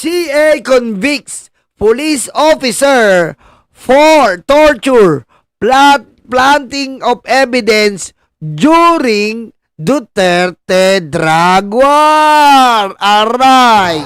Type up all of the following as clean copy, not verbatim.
CA convicts police officer for torture, planting of evidence during Duterte drug war. Aray!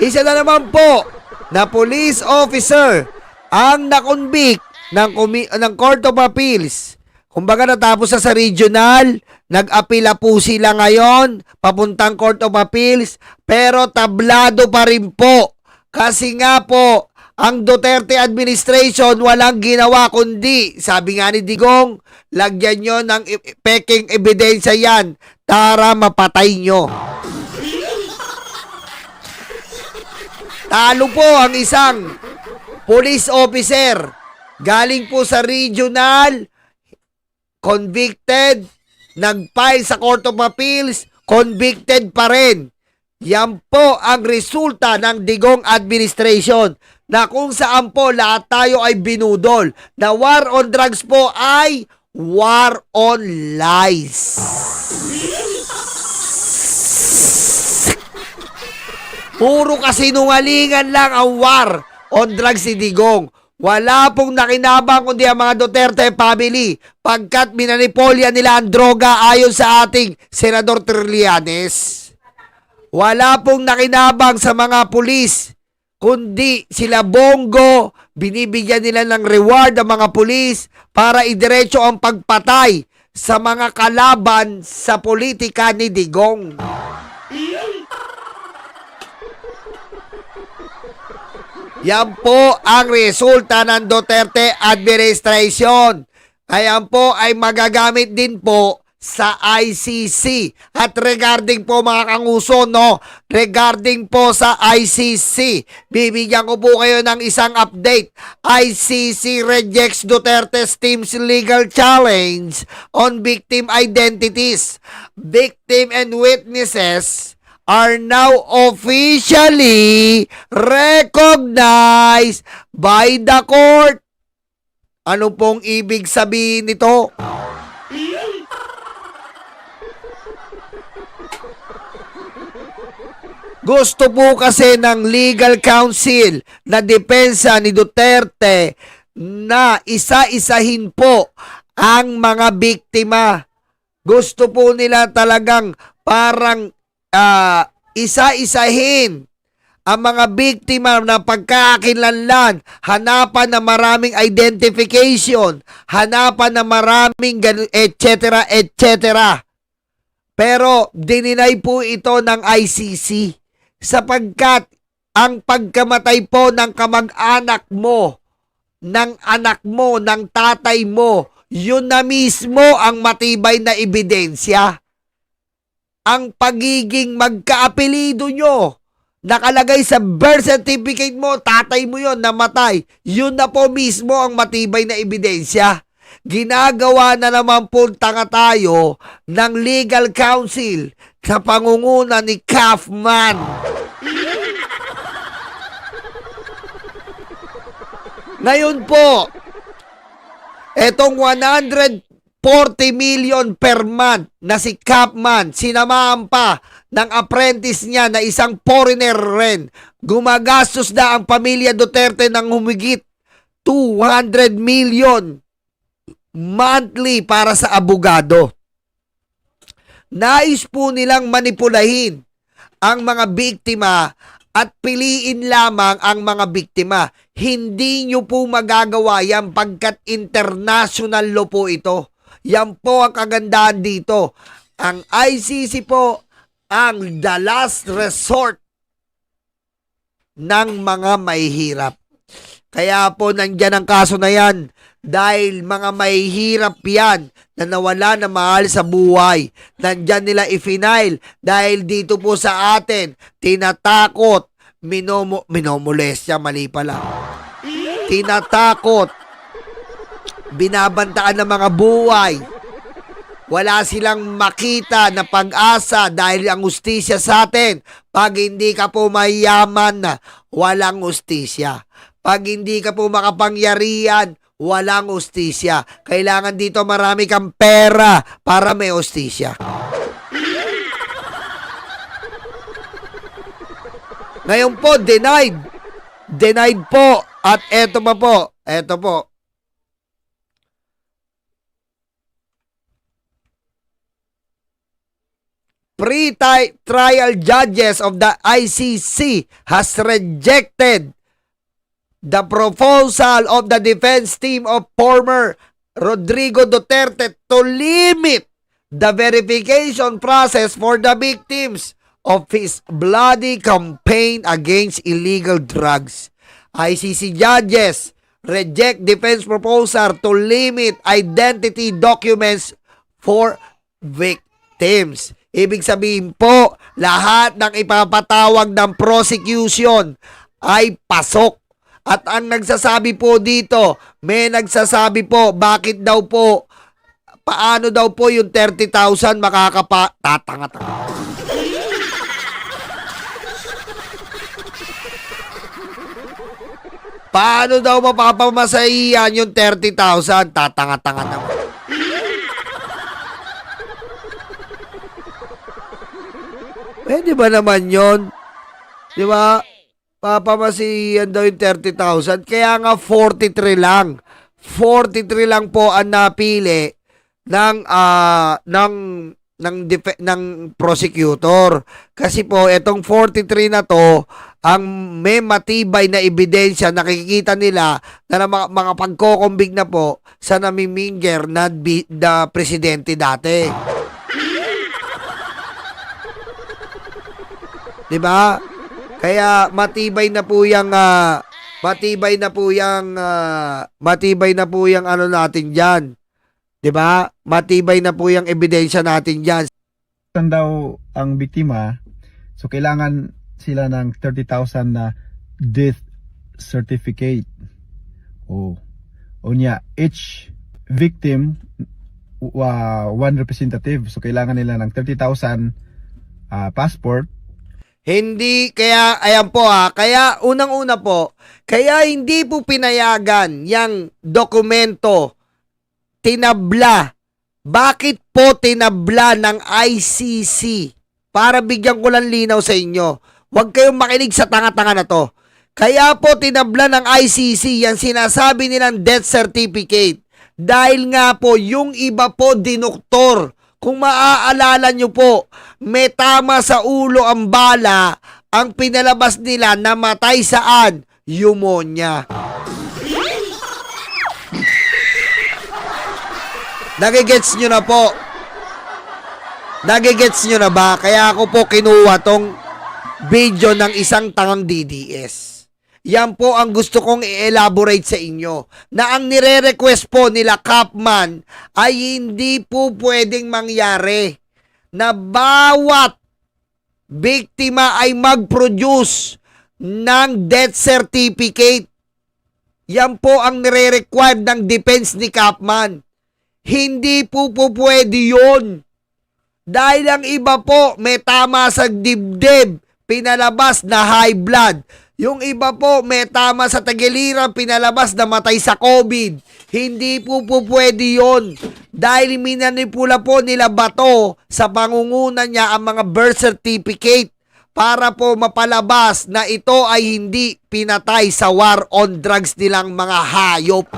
Isa na naman po na police officer ang nakonvict ng Court of Appeals. Kumbaga natapos sa regional, nag-apila po sila ngayon, papuntang Court of Appeals, pero tablado pa rin po. Kasi nga po, ang Duterte administration walang ginawa kundi, sabi nga ni Digong, lagyan nyo ng peking ebidensya yan, tara mapatay nyo. Talo po ang isang police officer, galing po sa regional, convicted, nag-file sa Court of Appeals, convicted pa rin. Yan po ang resulta ng Digong administration na kung saan po lahat tayo ay binudol. Na war on drugs po ay war on lies. Puro kasinungalingan lang ang war on drugs si Digong. Wala pong nakinabang kundi ang mga Duterte family pagkat minanipolya nila ang droga ayon sa ating Senador Trillanes. Wala pong nakinabang sa mga pulis kundi sila Bongo, binibigyan nila ng reward ang mga pulis para idiretso ang pagpatay sa mga kalaban sa politika ni Digong. Yan po ang resulta ng Duterte administration. Ayan po ay magagamit din po sa ICC. At regarding po mga kanguso, no, regarding po sa ICC, bibigyan ko po kayo ng isang update. ICC rejects Duterte's team's legal challenge on victim identities. Victim and witnesses are now officially recognized by the court. Ano pong ibig sabihin nito? Gusto po kasi ng legal counsel na depensa ni Duterte na isa-isahin po ang mga biktima. Gusto po nila talagang parang isa-isahin ang mga biktima na pagkakakilanlan, hanapan na maraming identification, hanapan na maraming etc. etc. Pero dininay po ito ng ICC sapagkat ang pagkamatay po ng kamag-anak mo, ng anak mo, ng tatay mo, yun na mismo ang matibay na ebidensya. Ang pagiging magkaapelido nyo, nakalagay sa birth certificate mo, tatay mo yon namatay, yun na po mismo ang matibay na ebidensya. Ginagawa na naman po tanga tayo ng legal counsel sa pangunguna ni Kaufman. Ngayon po, etong 140 million per month na si Kaufman, sinamahan pa ng apprentice niya na isang foreigner rin. Gumagastos na ang pamilya Duterte ng humigit 200 million monthly para sa abogado. Nais po nilang manipulahin ang mga biktima at piliin lamang ang mga biktima. Hindi nyo po magagawa yan pagkat international law po ito. Yan po ang kagandahan dito. Ang ICC po ang the last resort ng mga mahihirap. Kaya po nandyan ang kaso na yan dahil mga mahihirap yan na nawala na mahal sa buhay. Nandyan nila i-final dahil dito po sa atin tinatakot, minomolestya, mali pala. Tinatakot, binabantaan ng mga buhay. Wala silang makita na pag-asa dahil ang ustisya sa atin, pag hindi ka po mayaman na, walang ustisya. Pag hindi ka po makapangyarihan, walang ustisya. Kailangan dito marami kang pera para may ustisya. Ngayon po, denied. Denied po. At eto pa po. Eto po. Pre-trial judges of the ICC has rejected the proposal of the defense team of former Rodrigo Duterte to limit the verification process for the victims of his bloody campaign against illegal drugs. ICC judges reject defense proposal to limit identity documents for victims. Ibig sabihin po, lahat ng ipapatawag ng prosecution ay pasok. At ang nagsasabi po dito, may nagsasabi po, bakit daw po, paano daw po yung 30,000 tatanga-tanga. Paano daw mapapamasahihan yung 30,000? Tatanga-tanga naman. Di ba naman yun? Di ba? Papamasihan daw yung 30,000. Kaya nga 43 lang. 43 lang po ang napili ng prosecutor. Kasi po itong 43 na to ang may matibay na ebidensya, nakikita nila na mga pagkokombig na po sa namiminger na presidente dati. 'Di ba? Kaya matibay na po yung ano natin diyan. 'Di ba? Matibay na po yung ebidensya natin diyan. Saan daw ang biktima? So kailangan sila ng 30,000 na death certificate. Unya each victim one representative. So kailangan nila ng 30,000 passport. Hindi, kaya, ayan po kaya unang-una po, kaya hindi po pinayagan yung dokumento, tinabla. Bakit po tinabla ng ICC? Para bigyan ko lang linaw sa inyo. Huwag kayong makinig sa tanga-tanga na to. Kaya po tinabla ng ICC yan sinasabi nilang death certificate. Dahil nga po, yung iba po dinuktor. Kung maaalala nyo po, may tama sa ulo ang bala, ang pinalabas nila namatay saan? Pneumonia. Nagigets nyo na po? Nagigets nyo na ba? Kaya ako po kinuha tong video ng isang tangang DDS. Yan po ang gusto kong i-elaborate sa inyo. Na ang nire-request po nila Kapman ay hindi po pwedeng mangyari na bawat biktima ay mag-produce ng death certificate. Yan po ang nire-required ng defense ni Kapman. Hindi po pwede yun. Dahil ang iba po may tama sa dibdib, pinalabas na high blood. Yung iba po may tama sa tagiliran, pinalabas na matay sa COVID. Hindi po pwede yun. Dahil minanipula po nila Bato sa pangungunan niya ang mga birth certificate para po mapalabas na ito ay hindi pinatay sa war on drugs nilang mga hayop.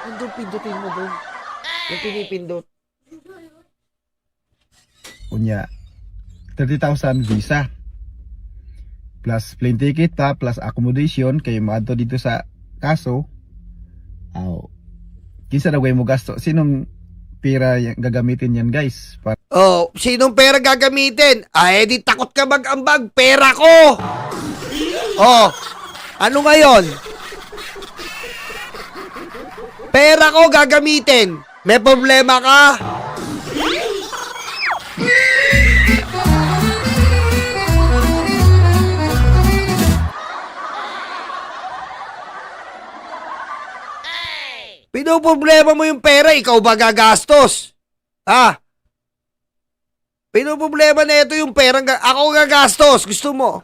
Andun, pindutin mo doon. Yung pinipindot. Unya 30,000 visa plus plane ticket pa plus accommodation kay maadto dito sa kaso. Kinsa daw mo gasto? Sinong pera gagamitin yan, guys? Sinong pera gagamitin? Di takot ka mag-ambag, pera ko. Ano ngayon? Pera ko gagamitin. May problema ka? Pinoproblema mo yung pera, ikaw ba gagastos? Pinoproblema na ito yung pera, ako gagastos, gusto mo?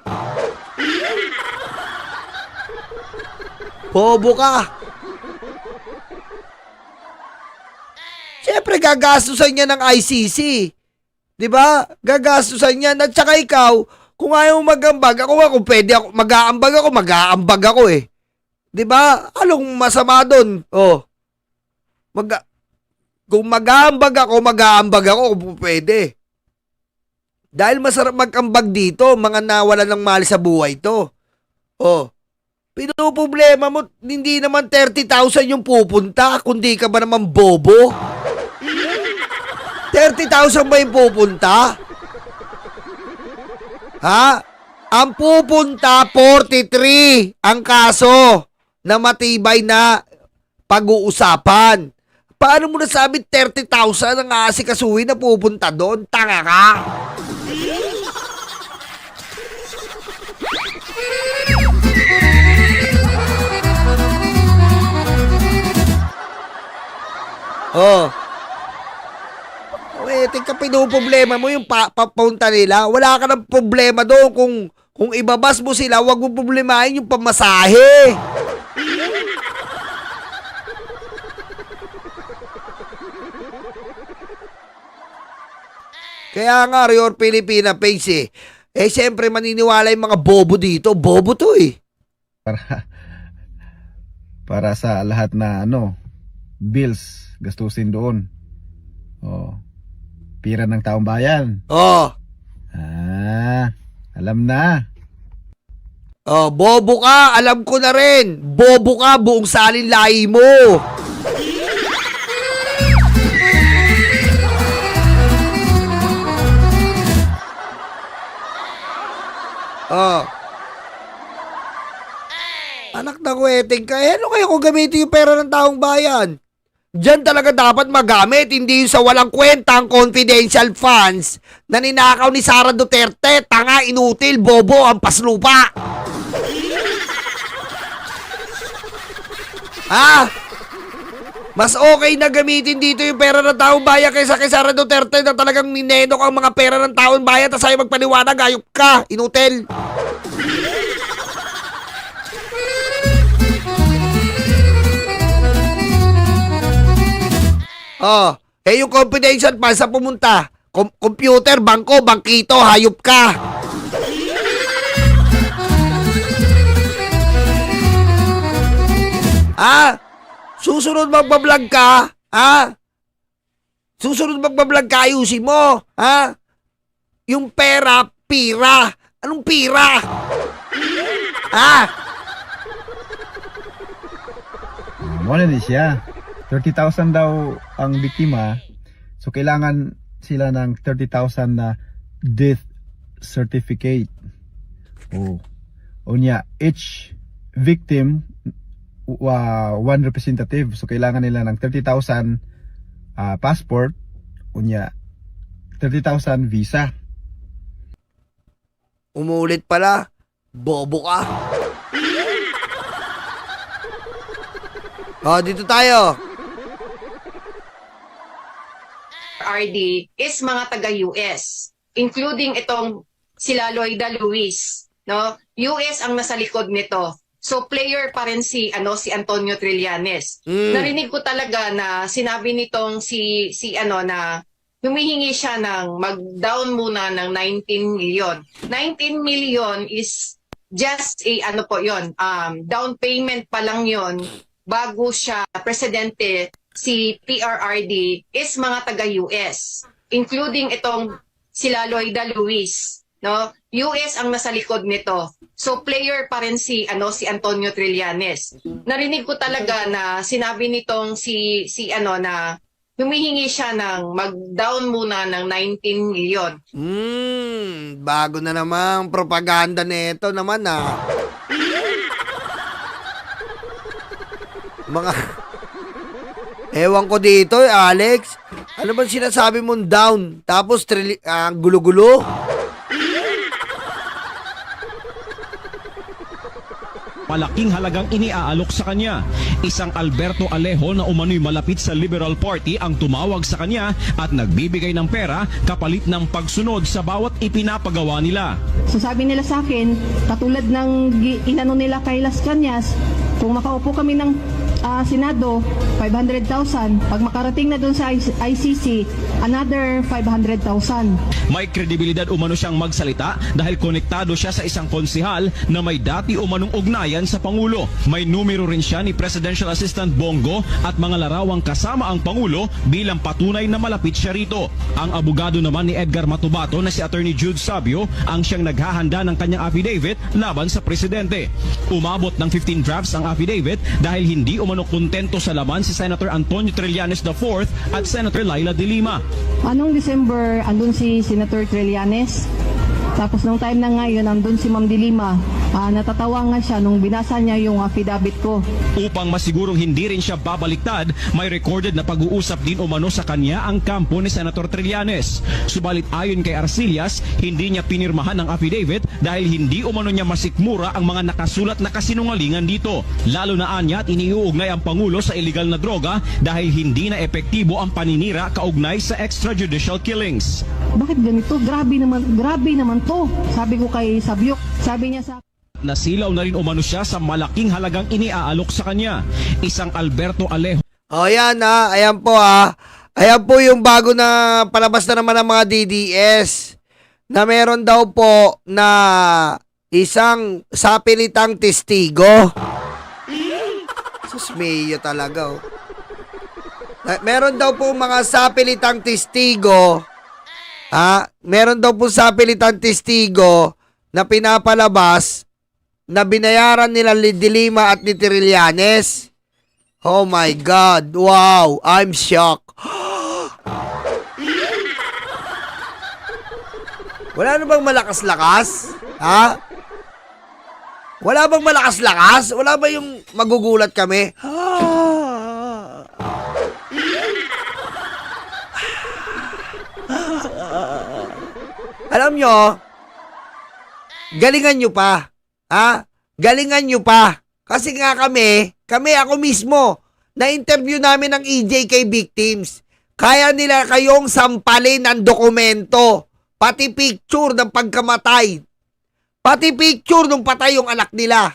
Bobo ka. Siyempre, gagastusan niya ng ICC. Di ba? Gagastusan niya. At saka ikaw, kung ayaw mag-ambag, kung pwede ako, mag-aambag ako eh. Di ba? Anong masama doon? Oh. Kung mag-aambag ako kung pwede. Dahil masarap mag-ambag dito, mga nawalan ng mahal sa buhay to. Oh. Pinoproblema mo, hindi naman 30,000 yung pupunta, kundi ka ba naman bobo? 30,000 ba yung pupunta? Ha? Ang pupunta, 43 ang kaso na matibay na pag-uusapan. Paano mo nasabi 30,000 ang aasikasuhin na pupunta doon? Tanga ka! Oh. Tingka pinoproblema mo yung papunta nila. Wala ka ng problema doon kung ibabas mo sila, wag mo problemahin yung pamasahe. Kaya nga, Rior Pilipina page siyempre maniniwala yung mga bobo dito. Bobo to eh. Para sa lahat na bills gastusin doon. Oh. Pira ng taong bayan. Oh. Alam na. Oh, bobo ka. Alam ko na rin. Bobo ka. Buong salin lahi mo. Oh. Anak na kweteng ka. Ano kayo kung gamitin yung pera ng taong bayan? Diyan talaga dapat magamit, hindi yung sa walang kwentang confidential funds na ninakaw ni Sara Duterte. Tanga, inutil, bobo, ang paslupa. Ha? Mas okay na gamitin dito yung pera ng taong bayan kaysa kay Sara Duterte na talagang ninenok ang mga pera ng taong bayan tapos ayaw magpaliwanag, ayop ka, inutil. Oh, yung confidential pa sa pumunta. Computer, bangko, bangkito, hayop ka. Susunod magbablog ka? Susunod magbablog ka, ayusin mo. Yung pera, pira. Anong pira? Wala din siya. 30,000 daw ang biktima. So kailangan sila ng 30,000 na death certificate. Unya, each victim one representative. So kailangan nila ng 30,000 passport. Unya, 30,000 visa. Umulit pala. Bobo ka. Dito tayo. RD is mga taga-US, including itong sila Loida Luis, no? US ang nasa likod nito. So player pa rin si Antonio Trillanes. Narinig ko talaga na sinabi nitong si na humihingi siya ng mag-down muna ng 19 million. 19 million is just down payment pa lang 'yon bago siya presidente. Si PRRD is mga taga-US, including itong sila Loida Luis, no? US ang nasa likod nito. So player pa rin si Antonio Trillanes. Narinig ko talaga na sinabi nitong si na humihingi siya ng mag-down muna ng 19 million. Bago na namang propaganda nito naman Mga ewan ko dito, Alex. Ano ba sinasabi mong down? Tapos gulo-gulo? Malaking halagang iniaalok sa kanya. Isang Alberto Alejo na umano'y malapit sa Liberal Party ang tumawag sa kanya at nagbibigay ng pera kapalit ng pagsunod sa bawat ipinapagawa nila. So sabi nila sa akin, katulad ng inano nila kay Las Cañas, kung makaupo kami ng Senado, 500,000. Pag makarating na doon sa ICC, another 500,000. May kredibilidad umano siyang magsalita dahil konektado siya sa isang konsihal na may dati umanong ugnayan sa Pangulo. May numero rin siya ni Presidential Assistant Bongo at mga larawang kasama ang Pangulo bilang patunay na malapit siya rito. Ang abogado naman ni Edgar Matubato na si Attorney Jude Sabio ang siyang naghahanda ng kanyang affidavit laban sa presidente. Umabot ng 15 drafts ang affidavit dahil hindi umano kontento sa laman si Senator Antonio Trillanes IV at Senator Laila De Lima. Anong December, andun si Senator Trillanes. Tapos nung time na ngayon, andun si Ma'am De Lima. Natatawa nga siya nung binasa niya yung affidavit ko. Upang masigurong hindi rin siya babaliktad, may recorded na pag-uusap din umano sa kanya ang kampo ni Senator Trillanes. Subalit ayon kay Arcillas, hindi niya pinirmahan ang affidavit dahil hindi umano niya masikmura ang mga nakasulat na kasinungalingan dito. Lalo na anya at iniuugnay ang Pangulo sa illegal na droga dahil hindi na epektibo ang paninira kaugnay sa extrajudicial killings. Bakit ganito? Grabe naman to. Sabi ko kay Sabyok, sabi niya sa Nasilaw na rin umano siya sa malaking halagang iniaalok sa kanya. Isang Alberto Alejo O yan ayan po Ayan po yung bago na palabas na naman ng mga DDS na meron daw po na isang sapilitang testigo. Susmiyo talaga Meron daw po mga sapilitang testigo. Meron daw po sapilitang testigo na pinapalabas na binayaran nila ni De Lima at ni Trillanes. Oh my God. Wow. I'm shocked. Wala na bang malakas-lakas? Wala bang malakas-lakas? Wala ba yung magugulat kami? Alam nyo, galingan nyo pa. Galingan nyo pa. Kasi nga ako mismo, na-interview namin ng EJK victims. Kaya nila kayong sampalin ng dokumento. Pati picture ng pagkamatay. Pati picture nung patay yung anak nila.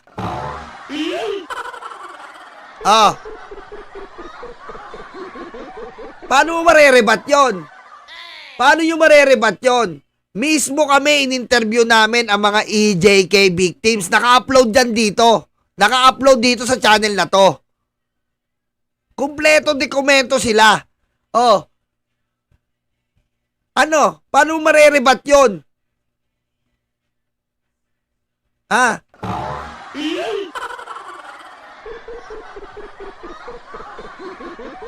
Paano mo marerebat yon? Paano nyo marerebat yon? Mismo kami in-interview namin ang mga EJK victims. Naka-upload dyan dito. Naka-upload dito sa channel na to. Kumpleto dokumento sila. Paano mo marerebat yon?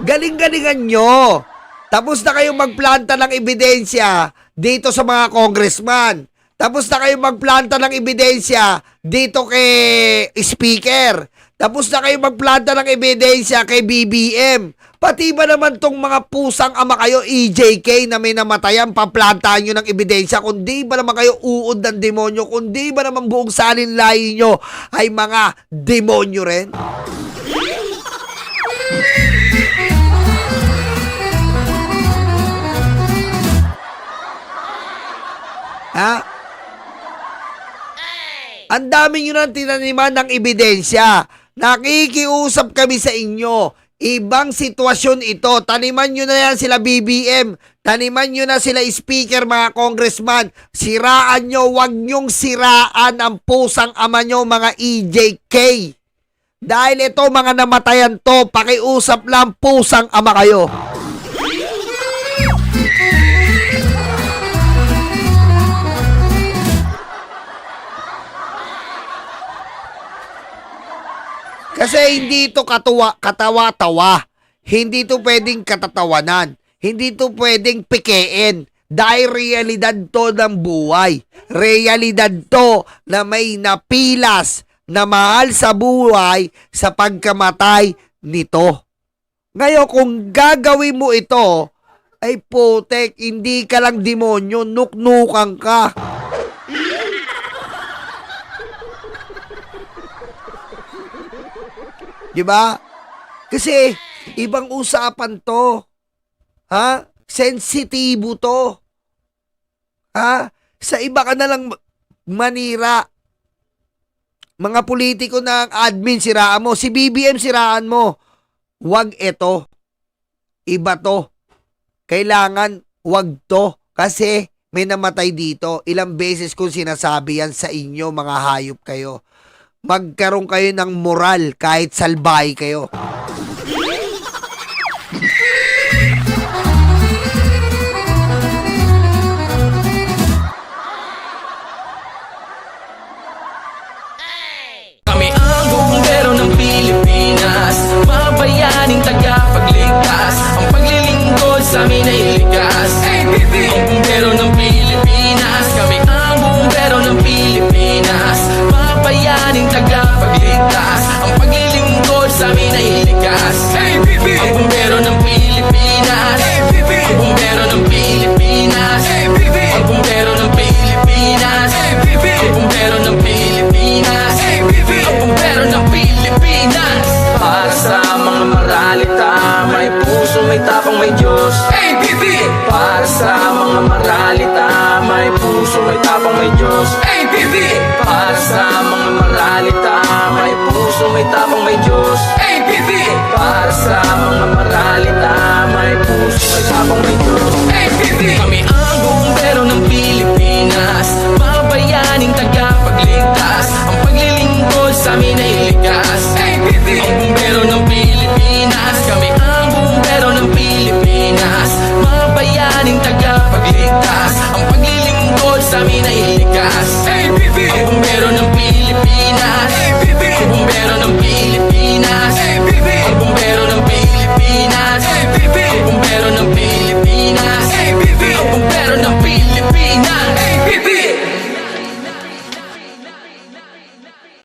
Galing-galingan nyo. Tapos na kayong magplanta ng ebidensya dito sa mga congressman. Tapos na kayong magplanta ng ebidensya dito kay speaker. Tapos na kayong magplanta ng ebidensya kay BBM. Pati ba naman tong mga pusang ama kayo, EJK, na may namatayan, paplantahan nyo ng ebidensya? Kundi ba naman kayo uod ng demonyo? Kundi ba naman buong salinlahi nyo ay mga demonyo rin? Ang dami nyo nang tinaniman ng ebidensya. Nakikiusap kami sa inyo. Ibang sitwasyon ito. Taniman nyo na yan sila BBM. Taniman nyo na sila speaker, mga congressman. Siraan nyo. Huwag nyong siraan ang pusang ama nyo, mga EJK. Dahil ito, mga namatayan to, pakiusap lang, pusang ama kayo. Kasi hindi ito katawa-tawa. Hindi ito pwedeng katatawanan. Hindi ito pwedeng pikein. Dahil realidad to ng buhay. Realidad to na may napilas na mahal sa buhay sa pagkamatay nito. Ngayon, kung gagawin mo ito, ay putek, hindi ka lang demonyo, nuknukan ka. Diba? Kasi, ibang usapan to. Sensitibo to. Sa iba ka na lang manira. Mga politiko ng admin, siraan mo. Si BBM, siraan mo. wag ito. Iba to. Kailangan wag to. Kasi may namatay dito. Ilang beses kong sinasabi yan sa inyo, mga hayop kayo. Magkaroon kayo ng moral kahit salbahe kayo. Kami ang bumbero ng Pilipinas, mga bayaning tagapagligtas. Ang paglilingkod sa amin ay likas. Ang bumbero ng Pilipinas, kami ang bumbero ng Pilipinas, mga bayaning tagapagligtas. Ang paglilingkod sa amin ay likas. Ang bumbero ng Pilipinas, ang bumbero ng Pilipinas, ang bumbero ng Pilipinas, ang bumbero ng Pilipinas, ang bumbero ng Pilipinas. Para sa mga maralita, may puso, may tapang, may Diyos. Para sa mga maralita, may puso, may tapang, may Diyos. Para sa mga maralita, may puso, may tapang, may Diyos. Para sa mga maralita, may puso, may tapang, may Diyos. Kami ang bumbero ng Pilipinas, mga bayaning tagapagligtas. Ang paglilingkod sa amin ay likas. Ang bumbero ng